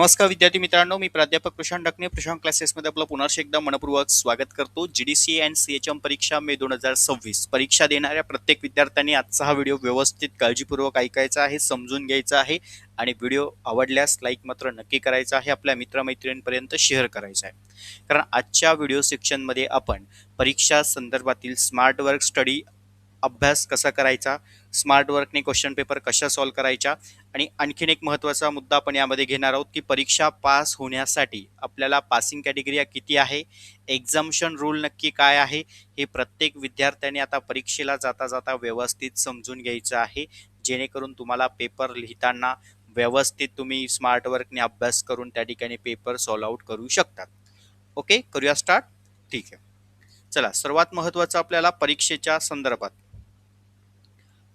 नमस्कार विद्यार्थी मित्रांनो, मी प्राध्यापक प्रशांत डकणे प्रशांत क्लासेसमध्ये आपलं पुन्हा एकदा मनपूर्वक स्वागत करतो. जीडीसी अँड सीएचएम परीक्षा मे 2026 परीक्षा देणाऱ्या प्रत्येक विद्यार्थ्यांनी आजचा हा व्हिडिओ व्यवस्थित काळजीपूर्वक ऐकायचा आहे, समजून घ्यायचा आहे आणि व्हिडिओ आवडल्यास लाईक मात्र नक्की करायचा आहे, आपल्या मित्रमैत्रिणींपर्यंत शेअर करायचा आहे. कारण आजच्या व्हिडिओ सेक्शनमध्ये आपण परीक्षा संदर्भातील स्मार्ट वर्क स्टडी अभ्यास कसा करायचा, स्मार्ट वर्कने क्वेश्चन पेपर कशा सॉल्व्ह करायच्या आणि आणखीन एक महत्त्वाचा मुद्दा आपण यामध्ये घेणार आहोत की परीक्षा पास होण्यासाठी आपल्याला पासिंग कॅटेगरी किती आहे, एक्झाम्शन रूल नक्की काय आहे, हे प्रत्येक विद्यार्थ्याने आता परीक्षेला जाता जाता व्यवस्थित समजून घ्यायचं आहे, जेणेकरून तुम्हाला पेपर लिहिताना व्यवस्थित तुम्ही स्मार्ट वर्कने अभ्यास करून त्या ठिकाणी पेपर सॉल्व्ह आउट करू शकतात. ओके, करूया स्टार्ट. ठीक आहे, चला. सर्वात महत्त्वाचं आपल्याला परीक्षेच्या संदर्भात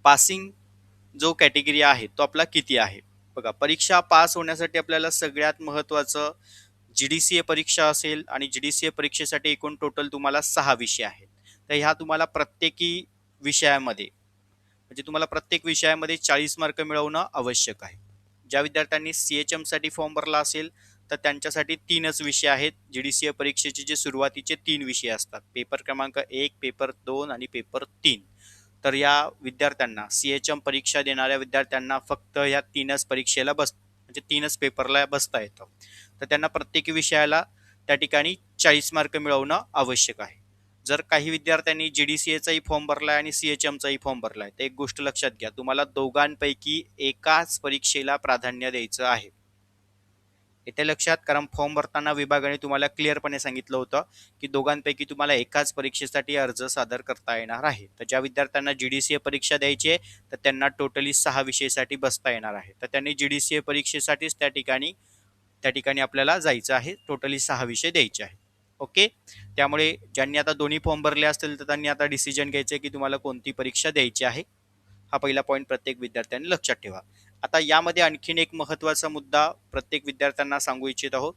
पासिंग जो कॅटेगरी आहे तो आपला किती आहे. बघा, परीक्षा पास होण्यासाठी आपल्याला सगळ्यात महत्त्वाचं जीडीसीए परीक्षा असेल आणि जीडीसीए परीक्षेसाठी एकूण टोटल तुम्हाला 6 विषय आहेत. तर ह्या तुम्हाला प्रत्येकी विषयामध्ये म्हणजे तुम्हाला प्रत्येक विषयामध्ये 40 मार्क मिळवणं आवश्यक आहे. ज्या विद्यार्थ्यांनी सीएचएम साठी फॉर्म भरला असेल तर त्यांच्यासाठी 3च विषय आहेत. जीडीसीए परीक्षेचे जे सुरुवातीचे 3 विषय असतात, पेपर क्रमांक 1, पेपर 2 आणि पेपर 3. तर या विद्यार्थ्यांना सीएचएम परीक्षा देणाऱ्या विद्यार्थ्यांना फक्त या 3च परीक्षेला म्हणजे 3च पेपरला बसता येतं. तर त्यांना प्रत्येक विषयाला त्या ठिकाणी 40 मार्क मिळवणं आवश्यक आहे. जर काही विद्यार्थ्यांनी जीडीसीएचाही फॉर्म भरलाय आणि सीएचएमचाही फॉर्म भरलाय तर एक गोष्ट लक्षात घ्या, तुम्हाला दोघांपैकी एकाच परीक्षेला प्राधान्य द्यायचं आहे. येते लक्षात, कारण फॉर्म भरताना विभागाने तुम्हाला क्लिअरपणे सांगितलं होतं की दोघांपैकी तुम्हाला एकाच परीक्षेसाठी अर्ज सादर करता येणार आहे. तर ज्या विद्यार्थ्यांना जीडीसीए परीक्षा द्यायची आहे तर त्यांना टोटली 6 विषयासाठी बसता येणार आहे. तर त्यांनी जीडीसीए परीक्षेसाठीच त्या ठिकाणी आपल्याला जायचं आहे. टोटली 6 विषय द्यायचे आहेत. ओके, त्यामुळे ज्यांनी आता दोन्ही फॉर्म भरले असतील तर त्यांनी आता डिसिजन घ्यायचं की तुम्हाला कोणती परीक्षा द्यायची आहे. हा पहिला पॉईंट प्रत्येक विद्यार्थ्यांनी लक्षात ठेवा. आता यामध्ये आणखीन एक महत्त्वाचा मुद्दा प्रत्येक विद्यार्थ्यांना सांगू इच्छित आहोत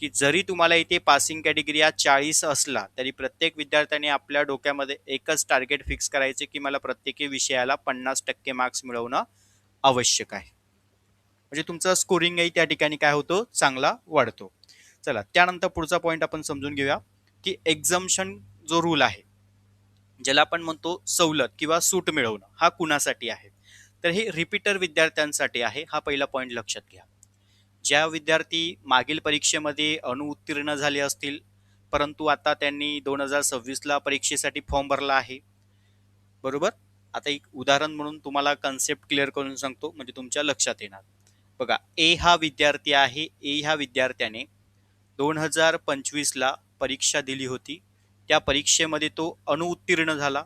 की जरी तुम्हाला इथे पासिंग कॅटेगरी 40 असला तरी प्रत्येक विद्यार्थ्याने आपल्या डोक्यामध्ये एकच टार्गेट फिक्स करायचे की मला प्रत्येक विषयाला 50% मार्क्स मिळवणं आवश्यक आहे. म्हणजे तुमचा स्कोरिंगही त्या ठिकाणी काय होतो, चांगला वाढतो. चला, त्यानंतर पुढचा पॉईंट आपण समजून घेऊया की एक्झाम्शन जो रूल आहे, ज्याला आपण म्हणतो सवलत किंवा सूट मिळवणं, हा कुणासाठी आहे. तर हे रिपीटर विद्यार्थ्यांसाठी आहे. हा पहिला पॉईंट लक्षात घ्या. ज्या विद्यार्थी मागील परीक्षेमध्ये अनुत्तीर्ण झाले असतील परंतु आता त्यांनी 2026ला परीक्षेसाठी फॉर्म भरला आहे, बरोबर. आता एक उदाहरण म्हणून तुम्हाला कन्सेप्ट क्लिअर करून सांगतो म्हणजे तुमच्या लक्षात येणार. बघा, ए हा विद्यार्थी आहे. ए ह्या विद्यार्थ्याने 2025ला परीक्षा दिली होती. त्या परीक्षेमध्ये तो अनुत्तीर्ण झाला.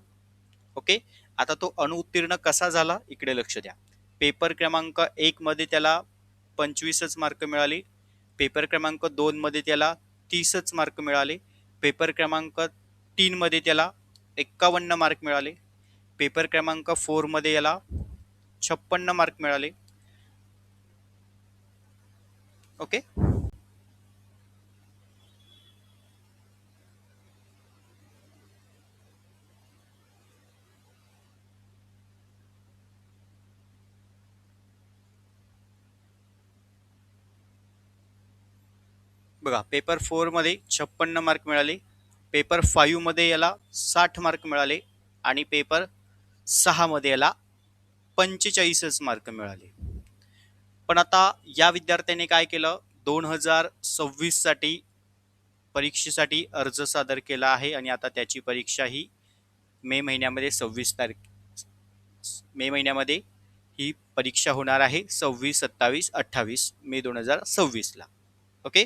ओके, आता तो अनुत्तीर्ण कसा झाला इकडे लक्ष द्या. पेपर क्रमांक 1 मध्ये त्याला 25च मार्क मिळाले, पेपर क्रमांक 2 मध्ये त्याला 30च मार्क मिळाले, पेपर क्रमांक 3 मध्ये त्याला 51 मार्क मिळाले, पेपर क्रमांक 4 मध्ये याला 56 मार्क मिळाले. ओके, बघा, पेपर 4 मध्ये 56 मार्क मिळाले, पेपर 5 मध्ये याला 60 मार्क मिळाले आणि पेपर 6 मध्ये याला 45च मार्क मिळाले. पण आता या विद्यार्थ्याने काय केलं, 2026 साठी परीक्षेसाठी अर्ज सादर केला आहे आणि आता त्याची परीक्षा ही मे महिन्यामध्ये 26 मे महिन्यामध्ये ही परीक्षा होणार आहे. 26, 27, 28 मे 2026ला. ओके,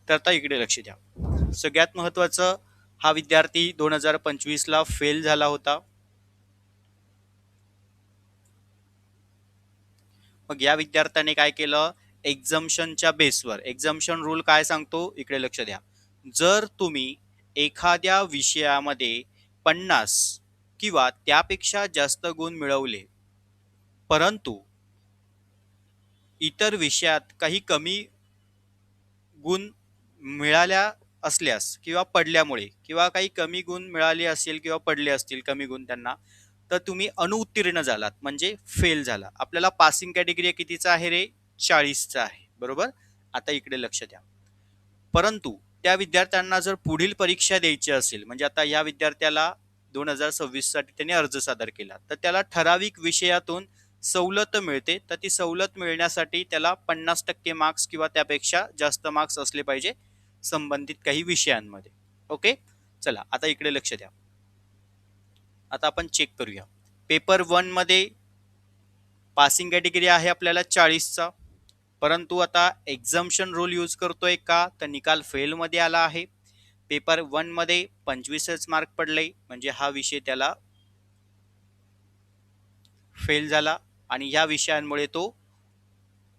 तर आता इकडे लक्ष द्या. सगळ्यात महत्त्वाचं, हा विद्यार्थी 2025ला फेल झाला होता. मग या विद्यार्थ्याने काय केलं, एक्झाम्शनच्या बेसवर, एक्झाम्शन रूल काय सांगतो इकडे लक्ष द्या. जर तुम्ही एखाद्या विषयामध्ये 50 किंवा त्यापेक्षा जास्त गुण मिळवले परंतु इतर विषयात काही कमी गुण मिळाल्या असल्यास किंवा पडल्यामुळे किंवा काही कमी गुण मिळाले असेल किंवा पडले असतील कमी गुण त्यांना, तर तुम्ही अनुत्तीर्ण झालात म्हणजे फेल झाला. आपल्याला पासिंग कॅटेगरी कितीचा आहे रे, 40चा आहे. बरोबर. आता इकडे लक्ष द्या. परंतु त्या विद्यार्थ्यांना जर पुढील परीक्षा द्यायची असेल, म्हणजे आता या विद्यार्थ्याला 2026 साठी त्याने अर्ज सादर केला, तर त्याला ठराविक विषयातून सवलत मिळते. तर ती सवलत मिळण्यासाठी त्याला 50% मार्क्स किंवा त्यापेक्षा जास्त मार्क्स असले पाहिजे संबंधित काही विषयांमध्ये. ओके. चला आता इकडे लक्ष द्या. आता आपण चेक करूया. पेपर 1 मध्ये पासिंग कॅटेगरी आहे आपल्याला 40चा, परंतु आता एक्झम्पशन रूल यूज करतोय का, तर निकाल फेल मध्ये आला आहे. पेपर 1 मध्ये 25च मार्क पडले, म्हणजे हा विषय त्याला फेल झाला आणि या विषयांमुळे तो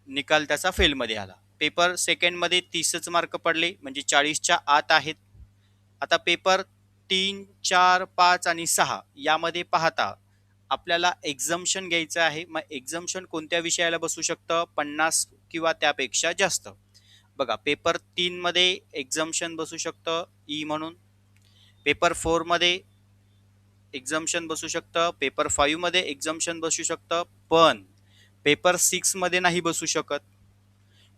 निकाल त्याचा फेल मध्ये आला. पेपर सेकंड मध्ये 30च मार्क पडले, म्हणजे 40च्या आत आहेत. आता पेपर 3, 4, 5 आणि 6 यामध्ये पाहता आपल्याला एक्झम्पशन घ्यायचं आहे. मग एक्झम्पशन कोणत्या विषयाला बसू शकतं, 50 किंवा त्यापेक्षा जास्त. बघा, पेपर 3 मध्ये एक्झम्पशन बसू शकतं ई म्हणून, पेपर 4 मध्ये एक्झम्पशन बसू शकतं, पेपर 5 मध्ये एक्झम्पशन बसू शकतं, पण पेपर 6 मध्ये नाही बसू शकत,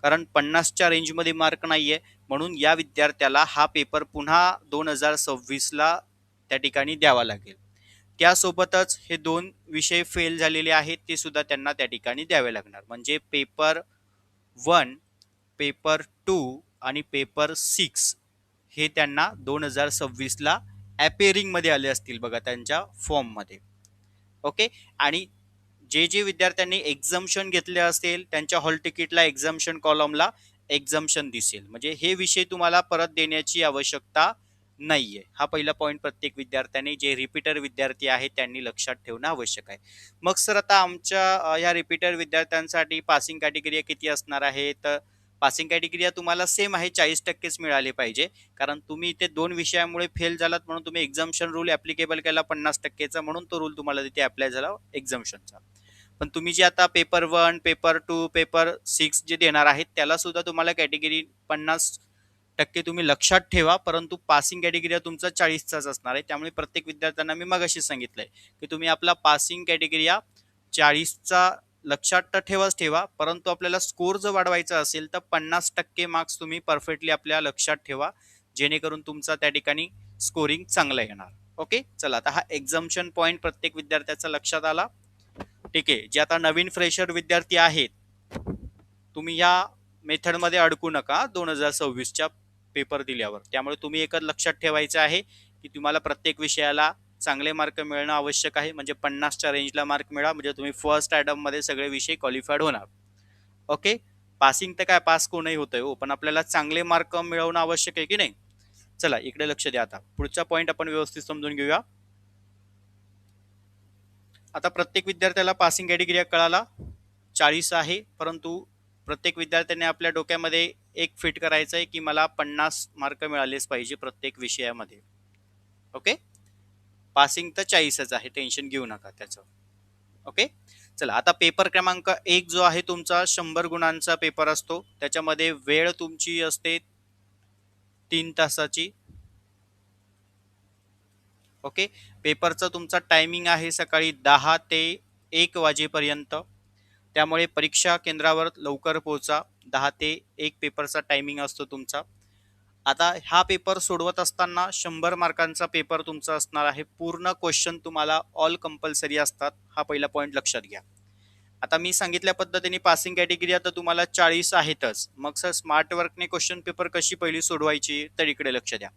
कारण 50च्या रेंजमध्ये मार्क नाहीये. म्हणून या विद्यार्थ्याला हा पेपर पुन्हा 2026ला त्या ठिकाणी द्यावा लागेल. त्यासोबतच हे 2 विषय फेल झालेले आहेत, ते सुद्धा त्यांना त्या ठिकाणी द्यावे लागणार. म्हणजे पेपर 1, पेपर 2 आणि पेपर 6 हे त्यांना 2026ला अपेअरिंग मध्ये आले असतील बघा त्यांच्या फॉर्म मध्ये. ओके. आणि जे विद्यार्थ्यांनी एक्झम्पशन घेतले असेल त्यांच्या हॉल तिकीटला एक्झम्पशन कॉलमला एक्झम्पशन दिसेल, म्हणजे हे विषय तुम्हाला परत देण्याची आवश्यकता नाहीये. हा पहिला पॉईंट प्रत्येक विद्यार्थ्याने, जे रिपीटर विद्यार्थी आहेत त्यांनी लक्षात ठेवणं आवश्यक आहे. मग सर आता आमच्या ह्या रिपीटर विद्यार्थ्यांसाठी पासिंग कॅटेगरी किती असणार आहे, तर पासिंग कॅटेगरी तुम्हाला सेम आहे, 40%च मिळाले पाहिजे. कारण तुम्ही इथे 2 विषयामुळे फेल झालात म्हणून तुम्ही एक्झम्पशन रूल ऍप्लिकेबल केला 50%चा, म्हणून तो रूल तुम्हाला तिथे अप्लाय झाला एक्झम्पशनचा. पण तुम्ही जे आता पेपर 1, पेपर 2, पेपर 6 जे देणार आहेत त्याला सुद्धा तुम्हाला कॅटेगरी 50% तुम्ही लक्षात ठेवा, परंतु पासिंग कॅटेगरी तुमचा 40चाच असणार आहे. त्यामुळे प्रत्येक विद्यार्थ्यांना मी मगाशी सांगितलंय की तुम्ही आपला पासिंग कॅटेगरी 40चा लक्षात तर ठेवा, परंतु आपल्याला स्कोर जर वाढवायचा असेल तर 50% मार्क्स तुम्ही परफेक्टली आपल्या लक्षात ठेवा, जेणेकरून तुमचा त्या ठिकाणी स्कोरिंग चांगला येणार. ओके. चला आता हा एक्झम्पशन पॉईंट प्रत्येक विद्यार्थ्याचा लक्षात आला. ठीक आहे. जे आता नवीन फ्रेशर विद्यार्थी आहेत, तुम्ही या मेथडमध्ये अडकू नका 2026च्या पेपर दिल्यावर. त्यामुळे तुम्ही एकच लक्षात ठेवायचं आहे की तुम्हाला प्रत्येक विषयाला चांगले मार्क मिळणं आवश्यक आहे, म्हणजे 50च्या रेंजला मार्क मिळा, म्हणजे तुम्ही फर्स्ट ॲडम मध्ये सगळे विषय क्वालिफाईड होणार. ओके. पासिंग तर काय पास कोणही होतंय हो, पण आपल्याला चांगले मार्क मिळवणं आवश्यक आहे की नाही. चला इकडे लक्ष द्या. आता पुढचा पॉईंट आपण व्यवस्थित समजून घेऊया. आता प्रत्येक विद्यार्थ्याला पासिंग कॅटेगरी कळाला 40 आहे, परंतु प्रत्येक विद्यार्थ्याने आपल्या डोक्यामध्ये एक फिट करायचं आहे की मला 50 मार्क मिळालेच पाहिजे प्रत्येक विषयामध्ये. ओके. पासिंग तर 40च आहे, टेन्शन घेऊ नका त्याचं. ओके. चला आता पेपर क्रमांक 1 जो आहे तुमचा 100 गुणांचा पेपर असतो, त्याच्यामध्ये वेळ तुमची असते 3 तासाची. ओके. पेपरचा तुमचा टायमिंग आहे सकाळी 10 ते 1 वाजेपर्यंत, त्यामुळे परीक्षा केंद्रावर लवकर पोहोचा. 10 ते 1 पेपरचा टायमिंग असतो तुमचा. आता हा पेपर सोडवत असताना 100 मार्कांचा पेपर तुमचा असणार आहे. पूर्ण क्वेश्चन तुम्हाला ऑल कंपल्सरी असतात, हा पहिला पॉईंट लक्षात घ्या. आता मी सांगितल्या पद्धतीने पासिंग कॅटेगरी आता तुम्हाला 40 आहेतच. मग सर स्मार्ट वर्कने क्वेश्चन पेपर कशी पहिली सोडवायची, तर इकडे लक्ष द्या.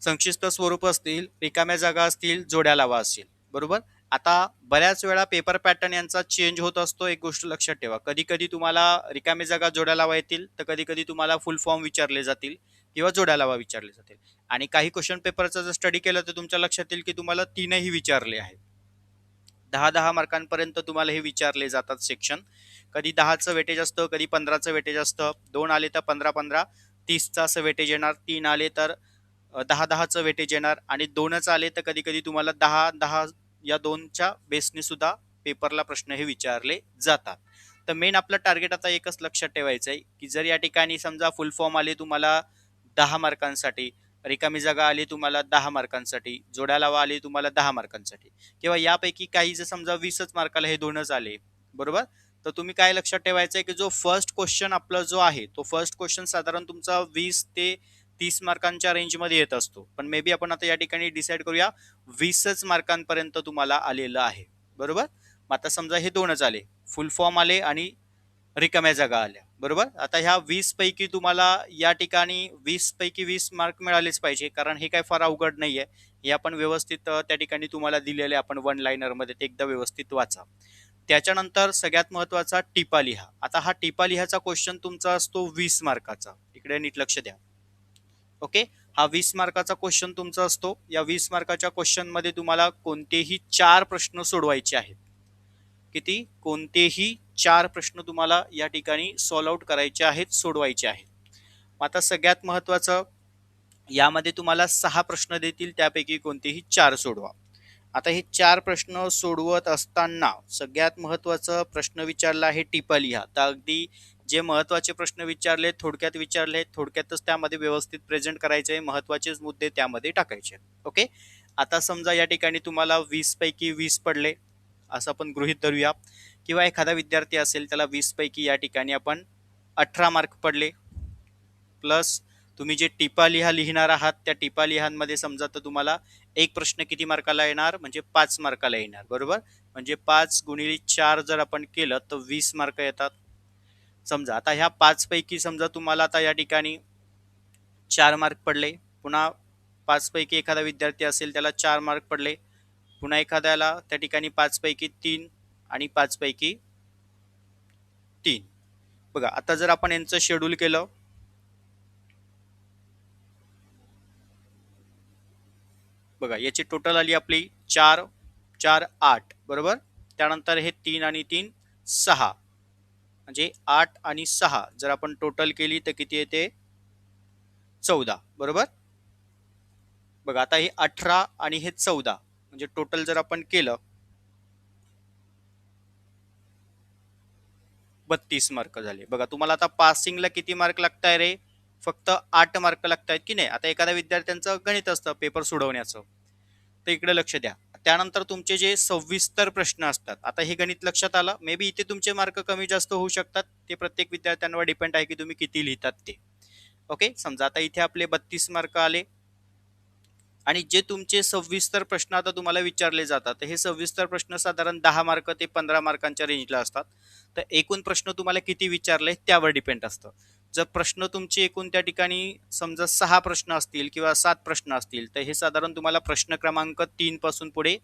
संक्षिप्त स्वरूप असतील, रिकाम्या जागा असतील, जोड्या लावा असेल. बरोबर. आता बऱ्याच वेळा पेपर पॅटर्न यांचा चेंज होत असतो. एक गोष्ट लक्षात ठेवा, कधी कधी तुम्हाला रिकाम्या जागा जोड्या लावा येतील, तर कधी कधी तुम्हाला फुल फॉर्म विचारले जातील किंवा जोड्या लावा विचारले जातील. आणि काही क्वेश्चन पेपरचा जर स्टडी केलं तर तुमच्या लक्षात येईल की तुम्हाला 3ही विचारले आहेत. 10-10 मार्कांपर्यंत तुम्हाला हे विचारले जातात सेक्शन. कधी 10चं वेटेज असतं, कधी 15चं वेटेज असतं. 2 आले तर 15-15, 30चा असं वेटेज येणार. 3 आले तर 10-10चं वेटेज येणार, आणि 2च आले तर कधी कधी तुम्हाला 10-10 या 2च्या बेसने सुद्धा पेपरला प्रश्न हे विचारले जातात. तर मेन आपलं टार्गेट आता एकच लक्षात ठेवायचं आहे की जर या ठिकाणी समजा फुल फॉर्म आले तुम्हाला 10 मार्कांसाठी, रिकामी जागा आली तुम्हाला 10 मार्कांसाठी, जोड्या लावा आली तुम्हाला 10 मार्कांसाठी, किंवा यापैकी काही जर समजा 20च मार्काला हे 2च आले, बरोबर, तर तुम्ही काय लक्षात ठेवायचं आहे की जो फर्स्ट क्वेश्चन आपला जो आहे तो फर्स्ट क्वेश्चन साधारण तुमचा 20 ते 30 मार्कांच्या रेंजमध्ये येत असतो, पण मे बी आपण आता या ठिकाणी डिसाईड करूया 20च मार्कांपर्यंत तुम्हाला आलेलं आहे. बरोबर. मग आता समजा हे दोनच आले, फुल फॉर्म आले आणि रिकाम्या जागा आल्या. बरोबर. आता ह्या 20 पैकी तुम्हाला या ठिकाणी 20 पैकी 20 मार्क मिळालेच पाहिजे, कारण हे काय फार अवघड नाहीये. हे आपण व्यवस्थित त्या ठिकाणी तुम्हाला दिलेले आपण वन लाइनर मध्ये ते एकदा व्यवस्थित वाचा. त्याच्यानंतर सगळ्यात महत्वाचा टिपा लिहा. आता हा टिपा लिहाचा क्वेश्चन तुमचा असतो 20 मार्काचा. इकडे नीट लक्ष द्या. ओके. हा 20 मार्काचा क्वेश्चन तुमचा असतो. या 20 मार्काच्या क्वेश्चन मध्ये तुम्हाला कोणतेही 4 प्रश्न सोडवायचे आहेत. किती? कोणतेही 4 प्रश्न तुम्हाला या ठिकाणी सॉल्व आउट करायचे आहेत, सोडवायचे आहेत. आता सगळ्यात महत्वाचं, यामध्ये तुम्हाला 6 प्रश्न देतील, त्यापैकी कोणतेही 4 सोडवा. आता हे 4 प्रश्न सोडवत असताना सगळ्यात महत्वाचं प्रश्न विचारला आहे टिपा लिहा. तर अगदी जे महत्वाचे प्रश्न विचारले थोडक्यात विचारले, थोडक्यातच त्यामध्ये व्यवस्थित प्रेझेंट करायचे, महत्वाचेच मुद्दे त्यामध्ये टाकायचे. ओके. आता समजा या ठिकाणी तुम्हाला 20 पैकी 20 पडले असं आपण गृहीत धरूया, किंवा एखादा विद्यार्थी असेल त्याला 20 पैकी या ठिकाणी आपण 18 मार्क पडले, प्लस तुम्ही जे टिपा लिहा लिहिणार आहात त्या टिपा लिहांमध्ये समजा तर तुम्हाला एक प्रश्न किती मार्काला येणार, म्हणजे 5 मार्काला येणार. बरोबर. म्हणजे 5 गुणिले 4 जर आपण केलं तर 20 मार्क येतात. समजा आता ह्या 5 पैकी समजा तुम्हाला आता या ठिकाणी 4 मार्क पडले, पुन्हा 5 पैकी एखादा विद्यार्थी असेल त्याला 4 मार्क पडले, पुन्हा एखाद्याला त्या ठिकाणी 5 पैकी 3 आणि 5 पैकी 3. बघा आता जर आपण यांचं शेड्यूल केलं, बघा याची टोटल आली आपली 4 4 8. बरोबर. त्यानंतर हे 3 आणि 3 6, म्हणजे 8 आणि 6 जर आपण टोटल केली तर किती येते? 14. बरोबर. बघा आता हे 18 आणि हे 14, म्हणजे टोटल जर आपण केलं 32 मार्क झाले. बघा तुम्हाला आता पासिंगला किती मार्क लागताय रे? फक्त 8 मार्क लागतायत की नाही. आता एखाद्या विद्यार्थ्यांचं गणित असतं पेपर सोडवण्याचं, तर इकडे लक्ष द्या. त्यानंतर तुमचे जे सविस्तर प्रश्न असतात, आता हे गणित लक्षात आलं. मे बी इथे तुमचे मार्क कमी जास्त होऊ शकतात, ते प्रत्येक विद्यार्थ्यांवर डिपेंड आहे की तुम्ही किती लिहितात ते. ओके. समजा आता इथे आपले 32 मार्क आले, आणि जे तुमचे सविस्तर प्रश्न आता तुम्हाला विचारले जातात हे सविस्तर प्रश्न साधारण 10 मार्क ते 15 मार्कांच्या रेंजला असतात. तर एकूण प्रश्न तुम्हाला किती विचारले त्यावर डिपेंड असतं. जर प्रश्न तुमचे एकूण त्या ठिकाणी समजा 6 प्रश्न असतील किंवा 7 प्रश्न असतील, तर हे साधारण तुम्हाला प्रश्न क्रमांक 3 पासून पुढे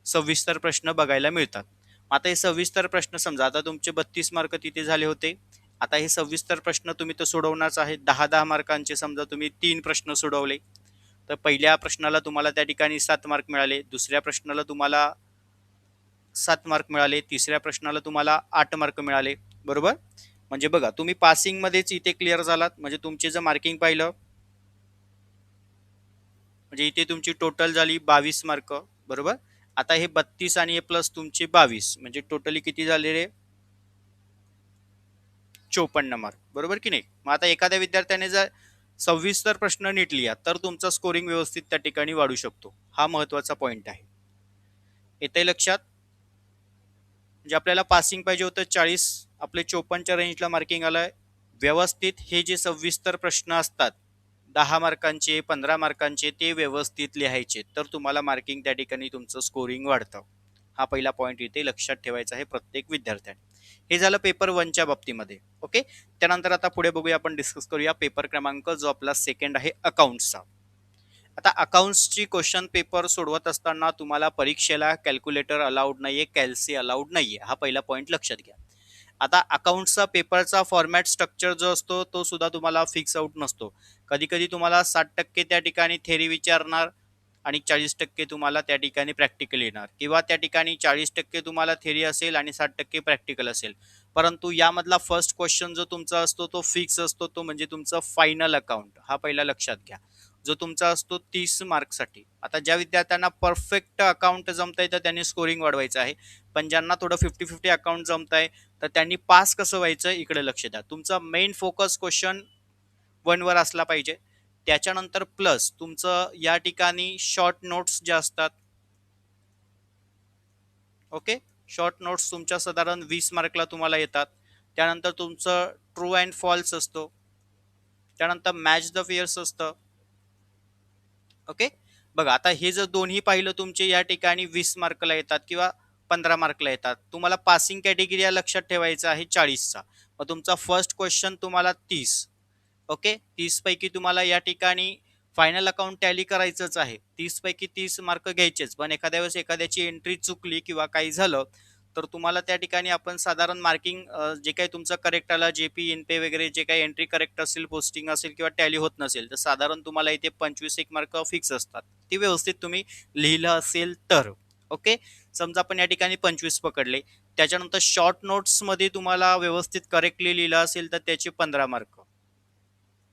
सविस्तर प्रश्न बघायला मिळतात. आता हे सविस्तर प्रश्न समजा आता तुमचे 32 मार्क तिथे झाले होते. आता हे सविस्तर प्रश्न तुम्ही तर सोडवणारच आहे. 10-10 मार्कांचे समजा तुम्ही 3 प्रश्न सोडवले, तर पहिल्या प्रश्नाला तुम्हाला त्या ठिकाणी 7 मार्क मिळाले, दुसऱ्या प्रश्नाला तुम्हाला 7 मार्क मिळाले, तिसऱ्या प्रश्नाला तुम्हाला 8 मार्क मिळाले. बरोबर. म्हणजे बघा तुम्ही पासिंग मध्येच इथे क्लिअर झालात, म्हणजे तुमचे जर मार्किंग पाहिलं म्हणजे इथे तुमची टोटल झाली 22 मार्क. बरोबर. आता हे 32 आणि हे प्लस तुमचे 22, म्हणजे टोटली किती झाले रे? 54 मार्क. बरोबर की नाही. मग आता एखाद्या विद्यार्थ्याने जर 26 प्रश्न नीट लिहा तर तुमचा स्कोरिंग व्यवस्थित त्या ठिकाणी वाढू शकतो. हा महत्वाचा पॉइंट आहे. येते लक्षात. म्हणजे आपल्याला पासिंग पाहिजे होतं 40, आपले 54च्या रेंजला मार्किंग आलंय. व्यवस्थित हे जे 26 प्रश्न असतात 10 मार्कांचे 15 मार्कांचे ते व्यवस्थित लिहायचे, तर तुम्हाला मार्किंग त्या ठिकाणी तुमचं स्कोरिंग वाढतं. हा पहिला पॉइंट इथे लक्षात ठेवायचा आहे प्रत्येक विद्यार्थ्याने. हे झालं पेपर 1च्या बाबतीमध्ये. ओके. त्यानंतर आता पुढे बघूया, आपण डिस्कस करूया पेपर क्रमांक जो आपला सेकंड आहे अकाउंट्सचा. आता अकाउंट्सची क्वेश्चन पेपर सोडवत असताना तुम्हाला परीक्षेला कॅल्क्युलेटर अलाउड नाहीये, कॅल्सी अलाउड नाहीये. हा पहिला पॉइंट लक्षात घ्या. आता अकाउंट्सचा पेपरचा फॉर्मॅट स्ट्रक्चर जो असतो तो सुद्धा तुम्हाला फिक्स आउट नसतो. कधी कधी तुम्हाला 60% त्या ठिकाणी थेरी विचारणार आणि 40% तुम्हाला त्या ठिकाणी प्रॅक्टिकल येणार, किंवा त्या ठिकाणी 40% तुम्हाला थेरी असेल आणि 60% प्रॅक्टिकल असेल. परंतु यामधला फर्स्ट क्वेश्चन जो तुमचा असतो तो फिक्स असतो, तो म्हणजे तुमचा फायनल अकाउंट. हा पहिला लक्षात घ्या, जो तुमचा असतो 30 मार्कसाठी. आता ज्या विद्यार्थ्यांना परफेक्ट अकाउंट जमतंय तर त्यांनी स्कोरिंग वाढवायचं आहे, पण ज्यांना थोडं 50-50 अकाउंट जमतंय तर त्यांनी पास कसं व्हायचं इकडे लक्ष द्या. तुमचा मेन फोकस क्वेश्चन 1 वर असला पाहिजे. त्याच्यानंतर प्लस तुमचं या ठिकाणी शॉर्ट नोट्स ज्या असतात, ओके, शॉर्ट नोट्स तुमच्या साधारण 20 मार्कला तुम्हाला येतात. त्यानंतर तुमचं ट्रू अँड फॉल्स असतो. त्यानंतर मॅच द फिअर्स असतं. ओके, बघा आता हे जर दोन्ही पाहिलं तुमचे या ठिकाणी 20 मार्कला येतात किंवा 15 मार्कला येतात. तुम्हाला पासिंग कॅटेगरी लक्षात ठेवायचं आहे 40चा. मग तुमचा फर्स्ट क्वेश्चन तुम्हाला 30. ओके, 30 पैकी तुम्हाला या ठिकाणी फायनल अकाउंट टॅली करायचंच आहे. 30 पैकी 30 मार्क घ्यायचेच. पण एखाद्या वेळेस एखाद्याची एंट्री चुकली किंवा काही झालं तर तुम्हाला त्या ठिकाणी आपण साधारण मार्किंग जे काही तुमचं करेक्ट आला, जेपी एनपे वगैरे जे काही एंट्री करेक्ट असेल, पोस्टिंग असेल किंवा टॅली होत नसेल तर साधारण तुम्हाला इथे 25 एक मार्क फिक्स असतात. ती व्यवस्थित तुम्ही लिहिलं असेल तर. ओके, समजा आपण या ठिकाणी 25 पकडले. त्याच्यानंतर शॉर्ट नोट्स मध्ये तुम्हाला व्यवस्थित करेक्टली लिहिलं असेल तर त्याचे 15 मार्क.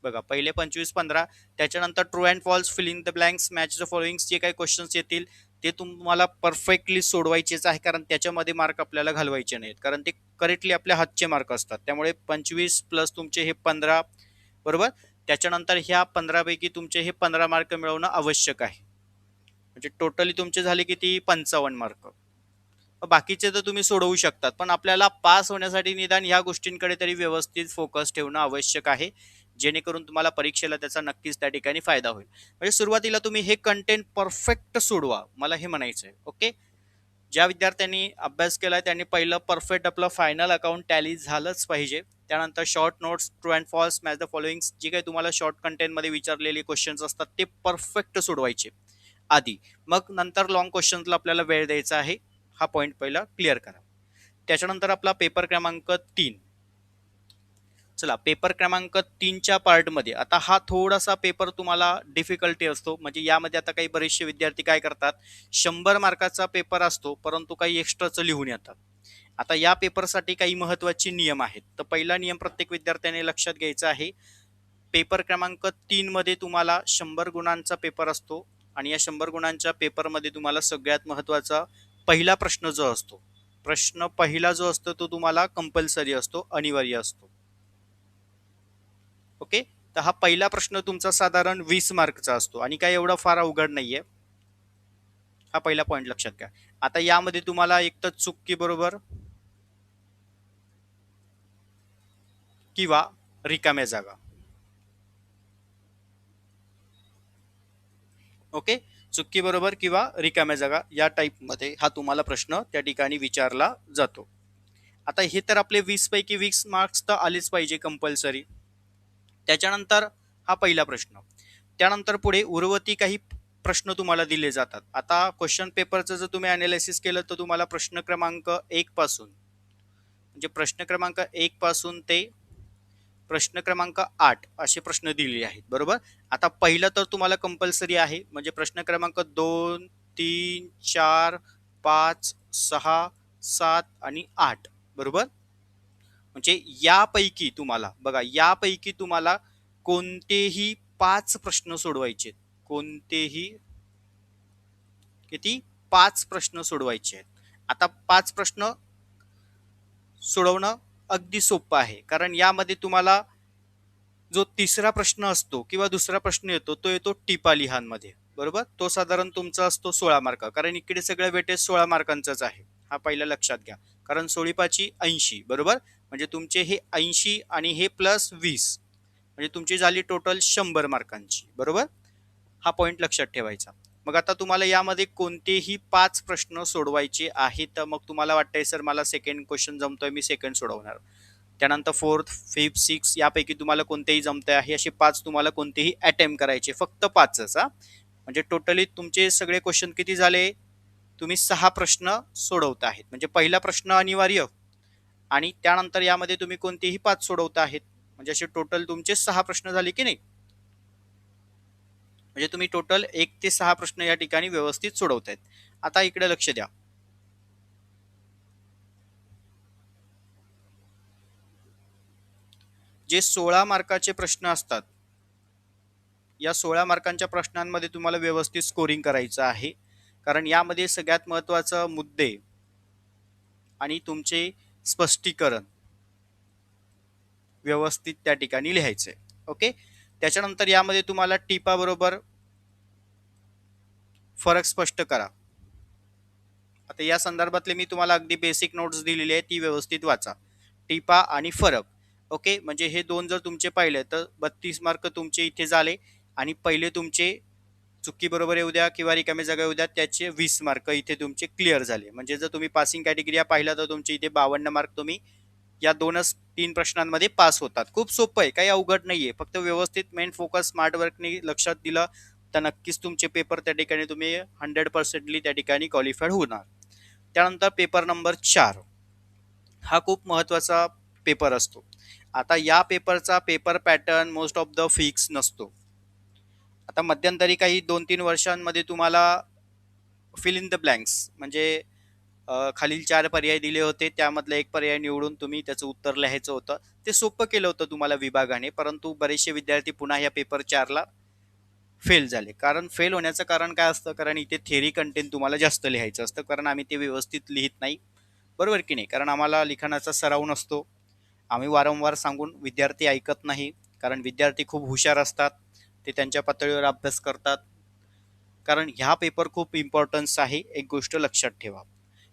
बघा पहिले 25 15, त्याच्यानंतर true and false, filling the blanks, match the following जे काही क्वेश्चन्स येतील ते तुम्हाला परफेक्टली सोडवायचेच आहे, कारण त्याच्यामध्ये मार्क आपल्याला घालवायचे नाहीत, कारण ते करेक्टली आपल्या हातचे मार्क असतात. त्यामुळे 25 प्लस तुमचे हे 15 बरोबर. त्याच्यानंतर ह्या 15 पैकी तुमचे हे 15 मार्क मिळवणं आवश्यक आहे. म्हणजे टोटली तुमचे झाले किती 55 मार्क. बाकीचे तर तुम्ही सोडवू शकतात, पण आपल्याला पास होण्यासाठी निदान ह्या गोष्टींकडे तरी व्यवस्थित फोकस ठेवणं आवश्यक आहे, जेणेकरून तुम्हाला परीक्षेला त्याचा नक्कीच त्या ठिकाणी फायदा होईल. म्हणजे सुरुवातीला तुम्ही हे कंटेंट परफेक्ट सोडवा, मला हे म्हणायचं आहे. ओके, ज्या विद्यार्थ्यांनी अभ्यास केलाय त्यांनी पहिलं परफेक्ट आपलं फायनल अकाउंट टॅली झालंच पाहिजे. त्यानंतर short notes, true and false, match the following जे काही तुम्हाला शॉर्ट कंटेंटमध्ये विचारलेले क्वेश्चन्स असतात ते परफेक्ट सोडवायचे आधी. मग नंतर लॉंग क्वेश्चन्सला आपल्याला वेळ द्यायचा आहे. हा पॉईंट पहिला क्लिअर करा. त्याच्यानंतर आपला पेपर क्रमांक 3. चला, पेपर क्रमांक 3च्या पार्टमध्ये आता हा थोडासा पेपर तुम्हाला डिफिकल्टी असतो. म्हणजे यामध्ये आता काही बरेचसे विद्यार्थी काय करतात, 100 मार्काचा पेपर असतो परंतु काही एक्स्ट्राचं लिहून येतात. आता या पेपरसाठी काही महत्त्वाचे नियम आहेत. तर पहिला नियम प्रत्येक विद्यार्थ्याने लक्षात घ्यायचा आहे. पेपर क्रमांक 3 मध्ये तुम्हाला 100 गुणांचा पेपर असतो आणि या 100 गुणांच्या पेपरमध्ये तुम्हाला सगळ्यात महत्त्वाचा पहिला प्रश्न जो असतो, प्रश्न पहिला जो असतो तो तुम्हाला कंपल्सरी असतो, अनिवार्य असतो. ओके, तर हा पहिला प्रश्न तुमचा साधारण 20 मार्कचा असतो आणि काय एवढा फार अवघड नाहीये. हा पहिला पॉईंट लक्षात घ्या. आता यामध्ये तुम्हाला एक तर चुकी बरोबर किंवा रिकाम्या जागा. ओके, चुकी बरोबर किंवा रिकाम्या जागा या टाईपमध्ये हा तुम्हाला प्रश्न त्या ठिकाणी विचारला जातो. आता हे तर आपले 20 पैकी 20 मार्क्स तर आलेच पाहिजे कंपल्सरी. त्याच्यानंतर हा पहिला प्रश्न. त्यानंतर पुढे उर्वरित काही प्रश्न तुम्हाला दिले जातात. आता क्वेश्चन पेपरचं जर तुम्ही अनालिसिस केलं तर तुम्हाला प्रश्न क्रमांक 1 पासून, म्हणजे प्रश्न क्रमांक 1 पासून ते प्रश्न क्रमांक 8 असे प्रश्न दिलेले आहेत. बरोबर. आता पहिलं तर तुम्हाला कंपल्सरी आहे, म्हणजे प्रश्न क्रमांक 2 3 4 5 6 7 आणि 8. बरोबर. म्हणजे यापैकी तुम्हाला बघा, यापैकी तुम्हाला कोणतेही 5 प्रश्न सोडवायचे. कोणतेही किती 5 प्रश्न सोडवायचे आहेत. आता 5 प्रश्न सोडवणं अगदी सोपं आहे, कारण यामध्ये तुम्हाला जो तिसरा प्रश्न असतो किंवा दुसरा प्रश्न येतो तो येतो टिपा लिहांमध्ये. बरोबर, तो साधारण तुमचा असतो 16 मार्क, कारण इकडे सगळं वेटेज 16 मार्कांचंच आहे. हा पहिला लक्षात घ्या, कारण 16 80. बरोबर, म्हणजे तुमचे हे 80 आणि हे प्लस 20 म्हणजे तुमची झाली टोटल 100 मार्कांची. बरोबर, हा पॉईंट लक्षात ठेवायचा. मग आता तुम्हाला यामध्ये कोणतेही 5 प्रश्न सोडवायचे आहेत. तर मग तुम्हाला वाटतंय सर मला सेकंड क्वेश्चन जमतोय, मी सेकंड सोडवणार. त्यानंतर फोर्थ, फिफ्थ, सिक्स यापैकी तुम्हाला कोणतेही जमते आहे असे 5 तुम्हाला कोणतेही अटेम्प्ट करायचे, फक्त 5च. म्हणजे टोटली तुमचे सगळे क्वेश्चन किती झाले, तुम्ही 6 प्रश्न सोडवत आहेत. म्हणजे पहिला प्रश्न अनिवार्य आणि त्यानंतर यामध्ये तुम्ही कोणतेही 5 सोडवत आहेत, म्हणजे असे टोटल तुमचे 6 प्रश्न झाले की नाही. म्हणजे तुम्ही टोटल 1 ते 6 प्रश्न या ठिकाणी व्यवस्थित सोडवत आहेत. आता इकडे लक्ष द्या. जे 16 मार्काचे प्रश्न असतात, या 16 मार्कांच्या प्रश्नांमध्ये तुम्हाला व्यवस्थित स्कोरिंग करायचं आहे, कारण यामध्ये सगळ्यात महत्त्वाचं मुद्दे आणि तुमचे स्पष्टीकरण व्यवस्थित त्या ठिकाणी लिहायचे. ओके, त्याच्यानंतर यामध्ये तुम्हाला टिपा बरोबर फरक स्पष्ट करा. आता या संदर्भातले मी तुम्हाला अगदी बेसिक नोट्स दिलेली आहे, ती व्यवस्थित वाचा. टिपा आणि फरक. ओके, म्हणजे हे दोन जर तुमचे पाहिले तर 32 मार्क तुमचे इथे झाले आणि पहिले तुमचे चुकी बरोबर येऊ द्या किंवा रिकामी जागा येऊ द्या, त्याचे 20 मार्क इथे तुमचे क्लिअर झाले. म्हणजे जर तुम्ही पासिंग कॅटेगरी पाहिला तर तुमचे इथे 52 मार्क तुम्ही या 2-3 प्रश्नांमध्ये पास होतात. खूप सोपं आहे, काही अवघड नाहीये. फक्त व्यवस्थित मेन फोकस स्मार्ट वर्कनी लक्षात दिलं तर नक्कीच तुमचे पेपर त्या ठिकाणी तुम्ही 100% त्या ठिकाणी क्वालिफाईड होणार. त्यानंतर पेपर नंबर 4 हा खूप महत्वाचा पेपर असतो. आता या पेपरचा paper pattern most of the fix नसतो. आता मध्यंतरी काही 2-3 वर्षांमध्ये तुम्हाला फिल इन द ब्लँक्स म्हणजे खालील 4 पर्याय दिले होते, त्यामधला एक पर्याय निवडून तुम्ही त्याचं उत्तर लिहायचं होतं. ते सोपं केलं होतं तुम्हाला विभागाने, परंतु बरेचसे विद्यार्थी पुन्हा या पेपर 4ला फेल झाले. कारण फेल होण्याचं कारण काय असतं? कारण इथे थेरी कंटेंट तुम्हाला जास्त लिहायचं असतं, कारण आम्ही ते व्यवस्थित लिहित नाही, बरोबर की नाही? कारण आम्हाला लिखाणाचा सराव नसतो. आम्ही वारंवार सांगून विद्यार्थी ऐकत नाही, कारण विद्यार्थी खूप हुशार असतात, ते त्यांच्या पातळीवर अभ्यास करतात. कारण ह्या पेपर खूप इम्पॉर्टन्स आहे, एक गोष्ट लक्षात ठेवा.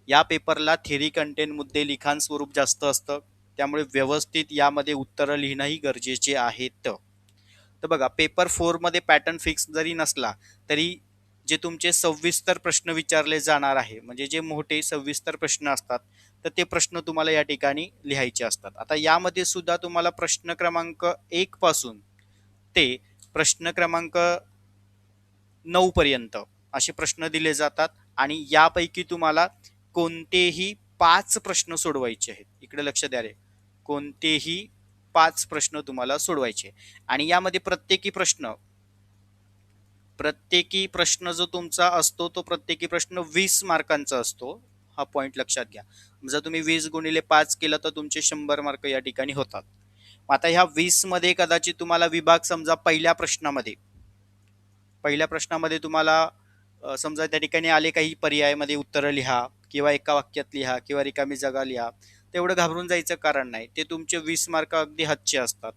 या पेपरला थेरी कंटेंट मुद्दे लिखाण स्वरूप जास्त असतं, त्यामुळे व्यवस्थित यामध्ये उत्तरं लिहिणंही गरजेचे आहेत. तर बघा, पेपर 4 मध्ये पॅटर्न फिक्स जरी नसला तरी जे तुमचे सविस्तर प्रश्न विचारले जाणार आहे, म्हणजे जे मोठे सविस्तर प्रश्न असतात, तर ते प्रश्न तुम्हाला या ठिकाणी लिहायचे असतात. आता यामध्ये सुद्धा तुम्हाला प्रश्न क्रमांक 1 पासून ते प्रश्न क्रमांक 9 पर्यंत असे प्रश्न दिले जातात आणि यापैकी तुम्हाला कोणतेही 5 प्रश्न सोडवायचे आहेत. इकडे लक्ष द्या रे, कोणतेही 5 प्रश्न तुम्हाला सोडवायचे आणि यामध्ये प्रत्येकी प्रश्न जो तुमचा असतो तो प्रत्येकी प्रश्न 20 मार्कांचा असतो. हा पॉइंट लक्षात घ्या. जर तुम्ही 20 गुणिले 5 केलं तर तुमचे 100 मार्क या ठिकाणी होतात. आता ह्या 20 मध्ये कदाचित तुम्हाला विभाग समजा पहिल्या प्रश्नामध्ये तुम्हाला समजा त्या ठिकाणी आले काही पर्यायामध्ये उत्तरं लिहा किंवा एका वाक्यात लिहा किंवा रिकामी जागा लिहा, तेवढं घाबरून जायचं कारण नाही. ते तुमचे 20 मार्क अगदी हातचे असतात.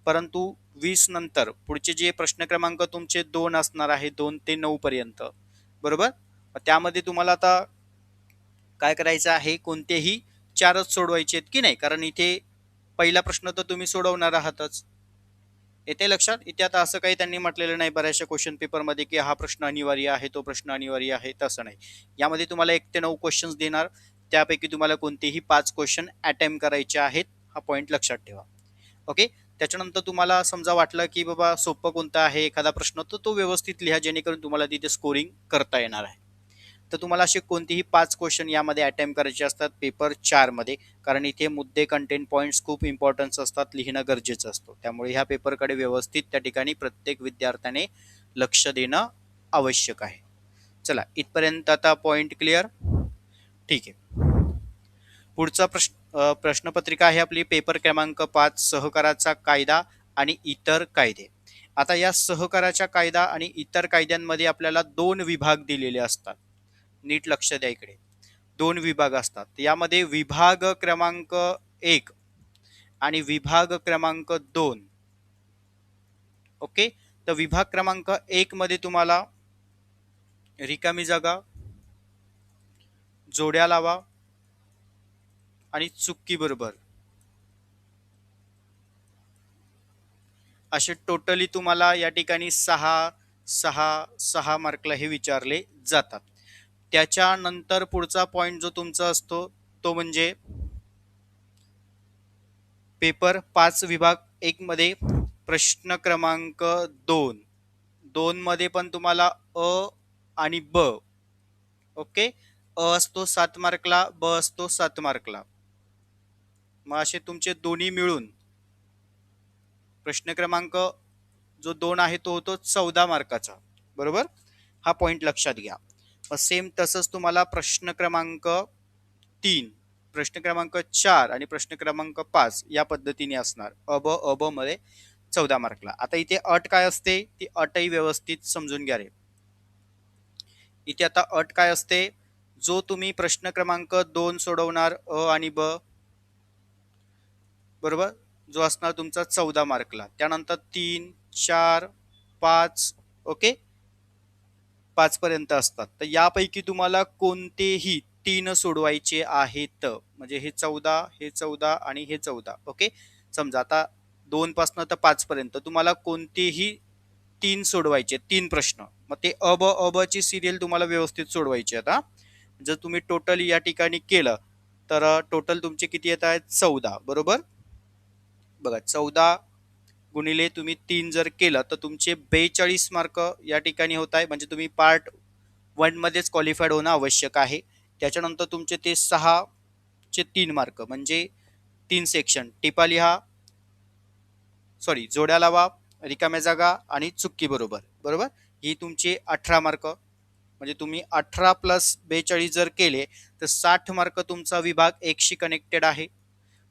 परंतु 20 नंतर पुढचे जे प्रश्न क्रमांक तुमचे 2 असणार आहे, 2 ते 9 पर्यंत, बरोबर? त्यामध्ये तुम्हाला आता काय करायचं आहे, कोणतेही 4च सोडवायचे आहेत की नाही, कारण इथे पहिला प्रश्न तर तुम्ही सोडवणार आहातच. येते लक्षात? इथे आता असं काही त्यांनी म्हटलेलं नाही बऱ्याचशा क्वेश्चन पेपरमध्ये की हा प्रश्न अनिवार्य आहे, तो प्रश्न अनिवार्य आहे, तसं नाही. यामध्ये तुम्हाला 1 ते 9 क्वेश्चन्स देणार, त्यापैकी तुम्हाला कोणतेही 5 क्वेश्चन अटेम्प्ट करायचे आहेत. हा पॉईंट लक्षात ठेवा. ओके, त्याच्यानंतर तुम्हाला समजा वाटलं की बाबा सोपं कोणतं आहे एखादा प्रश्न, तर तो व्यवस्थित लिहा, जेणेकरून तुम्हाला तिथे स्कोरिंग करता येणार आहे. तर तुम्हाला असे कोणतेही 5 क्वेश्चन यामध्ये अटेम्प्ट करायचे असतात पेपर 4 मध्ये, कारण इथे मुद्दे कंटेंट पॉईंट्स खूप इम्पॉर्टन्स असतात, लिहिणं गरजेचं असतं. त्यामुळे ह्या पेपरकडे व्यवस्थित त्या ठिकाणी प्रत्येक विद्यार्थ्याने लक्ष देणं आवश्यक आहे. चला, इथपर्यंत आता पॉईंट क्लिअर? ठीक आहे. पुढचा प्रश्नपत्रिका आहे आपली पेपर क्रमांक 5, सहकाराचा कायदा आणि इतर कायदे. आता या सहकाराच्या कायदा आणि इतर कायद्यांमध्ये आपल्याला 2 विभाग दिलेले असतात. नीट लक्ष द्या इकडे. 2 विभाग असतात. यामध्ये विभाग क्रमांक 1 आणि विभाग क्रमांक 2. ओके, तर विभाग क्रमांक 1 मध्ये तुम्हाला रिकामी जागा, जोड्या लावा आणि चुकी बरोबर असे टोटली तुम्हाला या ठिकाणी 6 मार्कला हे विचारले जातात. त्याच्यानंतर पुढचा पॉइंट जो तुमचा असतो तो म्हणजे पेपर 5 विभाग 1 मध्ये प्रश्न क्रमांक 2 मध्ये पण तुम्हाला अ आणि ब. ओके, अ असतो 7 मार्कला, ब असतो 7 मार्कला. मग असे तुमचे दोन्ही मिळून प्रश्न क्रमांक जो 2 आहे तो होतो 14 मार्काचा, बरोबर? हा पॉइंट लक्षात घ्या. सेम तसंच तुम्हाला प्रश्न क्रमांक 3, प्रश्न क्रमांक 4 आणि प्रश्न क्रमांक 5 या पद्धतीने असणार. अब मध्ये 14 मार्कला. आता इथे अट काय असते ती अटही व्यवस्थित समजून घ्या रे. इथे आता अट काय असते, जो तुम्ही प्रश्न क्रमांक 2 सोडवणार अ आणि ब, बरोबर, जो असणार तुमचा 14 मार्कला. त्यानंतर 3, 4, 5, ओके, 5 पर्यंत असतात. तर यापैकी तुम्हाला कोणतेही 3 सोडवायचे आहेत. म्हणजे हे 14, हे 14 आणि हे 14. ओके. समजा आता 2 पासून तर 5 पर्यंत तुम्हाला कोणतेही 3 सोडवायचे, 3 प्रश्न. मग ते अ ब ची सिरियल तुम्हाला व्यवस्थित सोडवायची आता. जर तुम्ही टोटल या ठिकाणी केलं तर टोटल तुमचे किती येत आहेत? 14. बरोबर. बघा 14 गुणिले तुम्ही 3 जर केलं तर तुमचे 42 मार्क या ठिकाणी होत आहे. म्हणजे तुम्ही पार्ट 1 मध्येच क्वालिफाईड होणं आवश्यक आहे. त्याच्यानंतर तुमचे ते 6 चे 3 मार्क म्हणजे 3 सेक्शन टिपा लिहा, सॉरी जोड्या लावा, रिकाम्या जागा आणि चुक्की बरोबर. बरोबर. ही तुमची 18 मार्क. म्हणजे तुम्ही 18 प्लस 42 जर केले तर 60 मार्क तुमचा विभाग 1 शी कनेक्टेड आहे.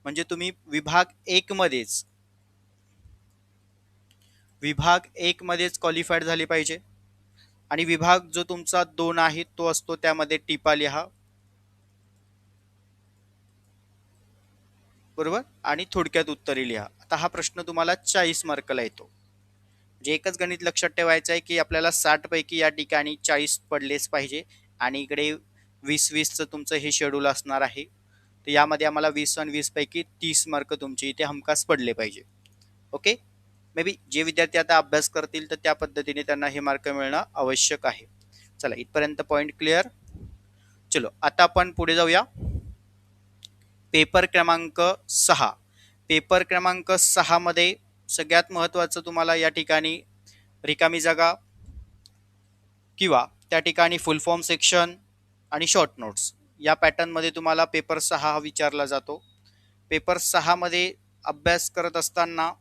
म्हणजे तुम्ही विभाग 1 मध्येच क्वालिफाईड झाले पाहिजे. आणि विभाग जो तुमचा 2 आहे तो असतो त्यामध्ये टिपा लिहा. बरोबर. आणि थोडक्यात उत्तरे लिहा. आता हा प्रश्न तुम्हाला 40 मार्कला येतो. म्हणजे एकच गणित लक्षात ठेवायचं आहे की आपल्याला 60 पैकी या ठिकाणी 40 पडलेच पाहिजे आणि इकडे 20-20चं तुमचं हे शेड्यूल असणार आहे. तर यामध्ये आम्हाला 20 आणि 20 पैकी 30 मार्क तुमचे इथे हमखास पडले पाहिजे. ओके. मे बी जे विद्यार्थी आता अभ्यास करतील तर त्या पद्धतीने त्यांना हे मार्क मिळणं आवश्यक आहे. चला इथपर्यंत पॉईंट क्लिअर. चलो आता आपण पुढे जाऊया. पेपर क्रमांक 6. पेपर क्रमांक 6 मध्ये सगळ्यात महत्त्वाचं तुम्हाला या ठिकाणी रिकामी जागा किंवा त्या ठिकाणी फुल फॉर्म सेक्शन आणि शॉर्ट नोट्स या पॅटर्नमध्ये तुम्हाला पेपर 6 हा विचारला जातो. पेपर 6 मध्ये अभ्यास करत असताना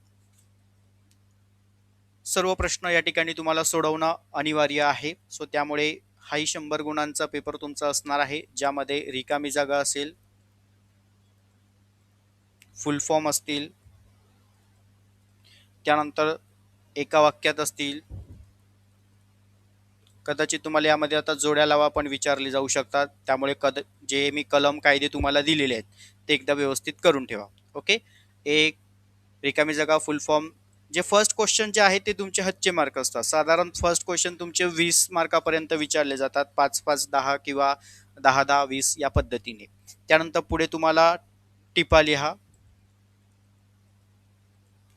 सर्व प्रश्न या ठिकाणी तुम्हाला सोडवणं अनिवार्य आहे. सो त्यामुळे हाही 100 गुणांचा पेपर तुमचा असणार आहे, ज्यामध्ये रिकामी जागा असेल, फुल फॉर्म असतील, त्यानंतर एका वाक्यात असतील. कदाचित तुम्हाला यामध्ये आता जोड्या लावा पण विचारले जाऊ शकतात. त्यामुळे जे मी कलम कायदे तुम्हाला दिलेले आहेत ते एकदा व्यवस्थित करून ठेवा. ओके. एक रिकामी जागा, फुल फॉर्म. जे फर्स्ट क्वेश्चन जे आहे ते तुमचे हातचे मार्क असतात. साधारण फर्स्ट क्वेश्चन तुमचे 20 मार्कापर्यंत विचारले जातात. 5-5, 10 किंवा 10-10, 20 या पद्धतीने. त्यानंतर पुढे तुम्हाला टिपा लिहा.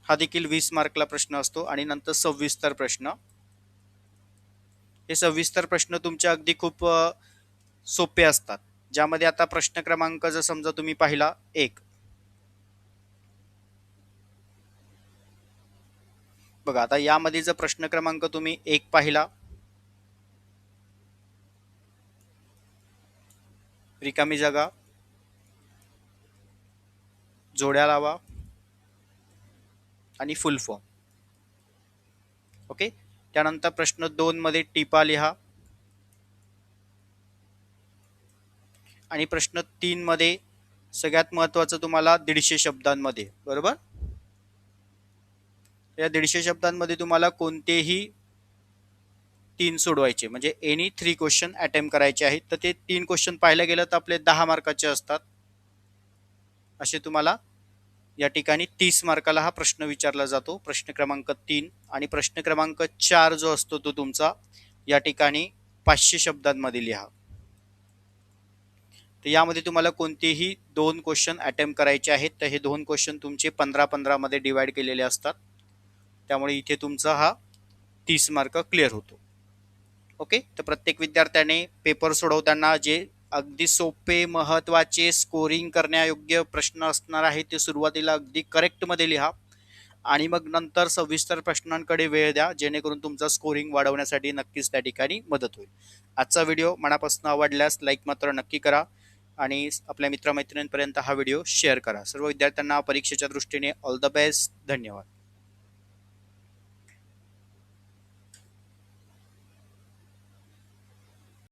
हा देखील 20 मार्कला प्रश्न असतो आणि नंतर सविस्तर प्रश्न. हे सविस्तर प्रश्न तुमचे अगदी खूप सोपे असतात, ज्यामध्ये आता प्रश्न क्रमांक जर समजा तुम्ही पाहिला 1. बघा आता यामध्ये जर प्रश्न क्रमांक तुम्ही 1 पाहिला, रिकामी जागा, जोड्या लावा आणि फुल फॉर्म. ओके. त्यानंतर प्रश्न 2 मध्ये टिपा लिहा आणि प्रश्न 3 मध्ये सगळ्यात महत्त्वाचं तुम्हाला 150 शब्दांमध्ये. बरोबर. या 150 शब्दांमध्ये तुम्हाला कोणतेही 3 सोडवायचे, म्हणजे एनी 3 क्वेश्चन अटेम्प्ट करायचे आहेत. तर ते 3 क्वेश्चन पाहायला गेलं तर आपले 10 मार्काचे असतात. असे तुम्हाला या ठिकाणी 30 मार्काला हा प्रश्न विचारला जातो, प्रश्न क्रमांक 3. आणि प्रश्न क्रमांक 4 जो असतो तो तुमचा या ठिकाणी 500 शब्दांमध्ये लिहा. तर यामध्ये तुम्हाला कोणतेही 2 क्वेश्चन अटेम्प्ट करायचे आहेत. तर हे 2 क्वेश्चन तुमचे 15-15 मध्ये डिवाइड केलेले असतात. त्यामुळे इथे तुमचा हा 30 मार्क क्लिअर होतो. ओके. तर प्रत्येक विद्यार्थ्याने पेपर सोडवताना जे अगदी सोपे, महत्त्वाचे, स्कोरिंग करण्यायोग्य प्रश्न असणार आहे ते सुरुवातीला अगदी करेक्टमध्ये लिहा आणि मग नंतर सविस्तर प्रश्नांकडे वेळ द्या, जेणेकरून तुमचा स्कोरिंग वाढवण्यासाठी नक्कीच त्या ठिकाणी मदत होईल. आजचा व्हिडिओ मनापासून आवडल्यास लाईक मात्र नक्की करा आणि आपल्या मित्रमैत्रिणींपर्यंत हा व्हिडिओ शेअर करा. सर्व विद्यार्थ्यांना परीक्षेच्या दृष्टीने ऑल द बेस्ट. धन्यवाद.